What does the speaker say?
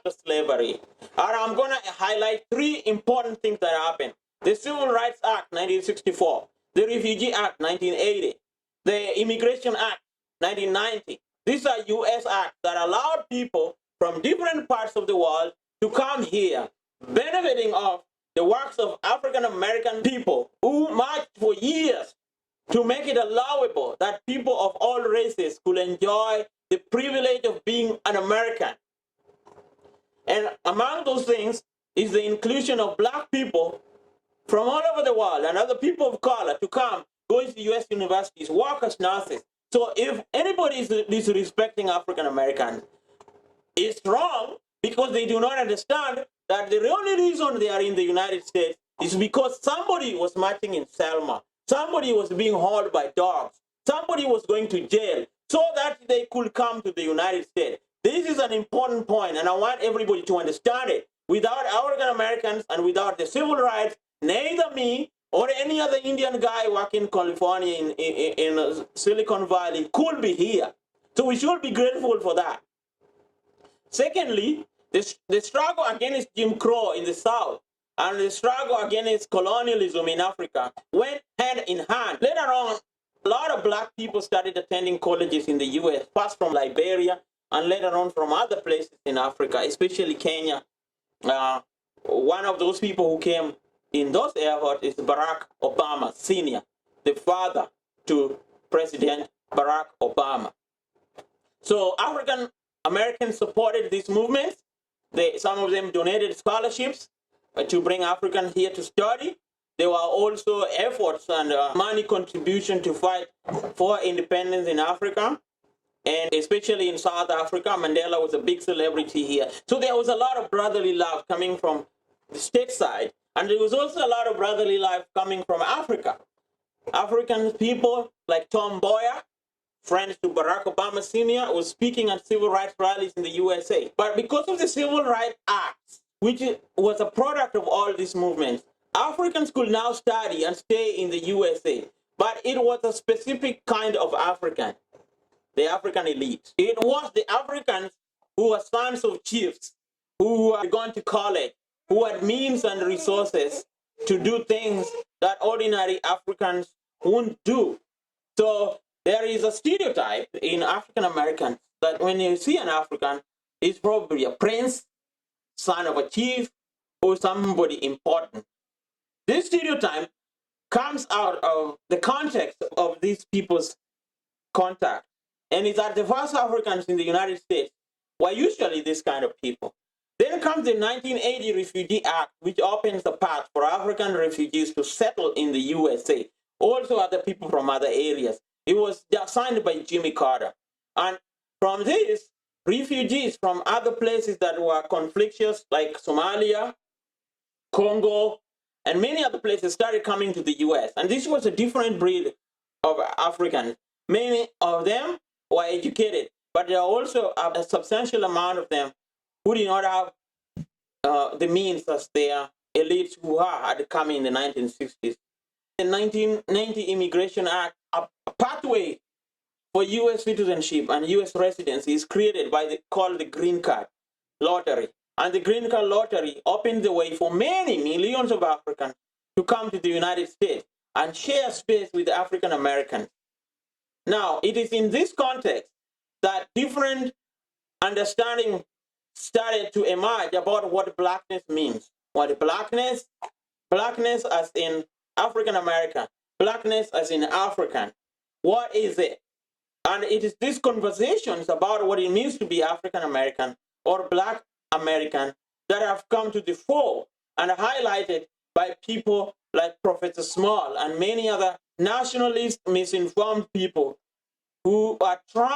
after slavery. And I'm going to highlight three important things that happened. The Civil Rights Act, 1964. The Refugee Act, 1980. The Immigration Act, 1990. These are U.S. acts that allowed people from different parts of the world to come here, benefiting of the works of African-American people who marched for years to make it allowable that people of all races could enjoy the privilege of being an American. And among those things is the inclusion of black people from all over the world and other people of color to come, go into U.S. universities, work as nurses. So if anybody is disrespecting African Americans, it's wrong because they do not understand that the only reason they are in the United States is because somebody was marching in Selma. Somebody was being hauled by dogs. Somebody was going to jail so that they could come to the United States. This is an important point, and I want everybody to understand it. Without African Americans and without the civil rights, neither me or any other Indian guy working in California in Silicon Valley could be here. So we should be grateful for that. Secondly, the struggle against Jim Crow in the South and the struggle against colonialism in Africa went hand in hand. Later on, a lot of black people started attending colleges in the U.S., first from Liberia and later on from other places in Africa, especially Kenya. One of those people who came in those efforts is Barack Obama Sr., the father to President Barack Obama. So African Americans supported these movements. Some of them donated scholarships to bring Africans here to study. There were also efforts and money contribution to fight for independence in Africa, and especially in South Africa. Mandela was a big celebrity here. So there was a lot of brotherly love coming from the stateside, and there was also a lot of brotherly love coming from Africa. African people like Tom Boyer, friends to Barack Obama Sr., was speaking at civil rights rallies in the USA. But because of the Civil Rights Act, which was a product of all these movements, Africans could now study and stay in the USA. But it was a specific kind of African, the African elite. It was the Africans who were sons of chiefs, who had gone to college, who had means and resources to do things that ordinary Africans wouldn't do. So there is a stereotype in African Americans that when you see an African, he's probably a prince, son of a chief, or somebody important. This stereotype comes out of the context of these people's contact. And it's that the first Africans in the United States were usually this kind of people. Then comes the 1980 Refugee Act, which opens the path for African refugees to settle in the USA. Also other people from other areas. It was signed by Jimmy Carter. And from this, refugees from other places that were conflictious, like Somalia, Congo, and many other places started coming to the US. And this was a different breed of Africans. Many of them were educated, but there are also a substantial amount of them who did not have the means as their elites who had come in the 1960s. The 1990 Immigration Act, a pathway for U.S. citizenship and U.S. residency is created by called the Green Card Lottery. And the Green Card Lottery opened the way for many millions of Africans to come to the United States and share space with African Americans. Now, it is in this context that different understanding started to emerge about what blackness means. What blackness as in African American, blackness as in African. What is it? And it is these conversations about what it means to be African American or Black American that have come to the fore and highlighted by people like Professor Small and many other nationalist, misinformed people who are trying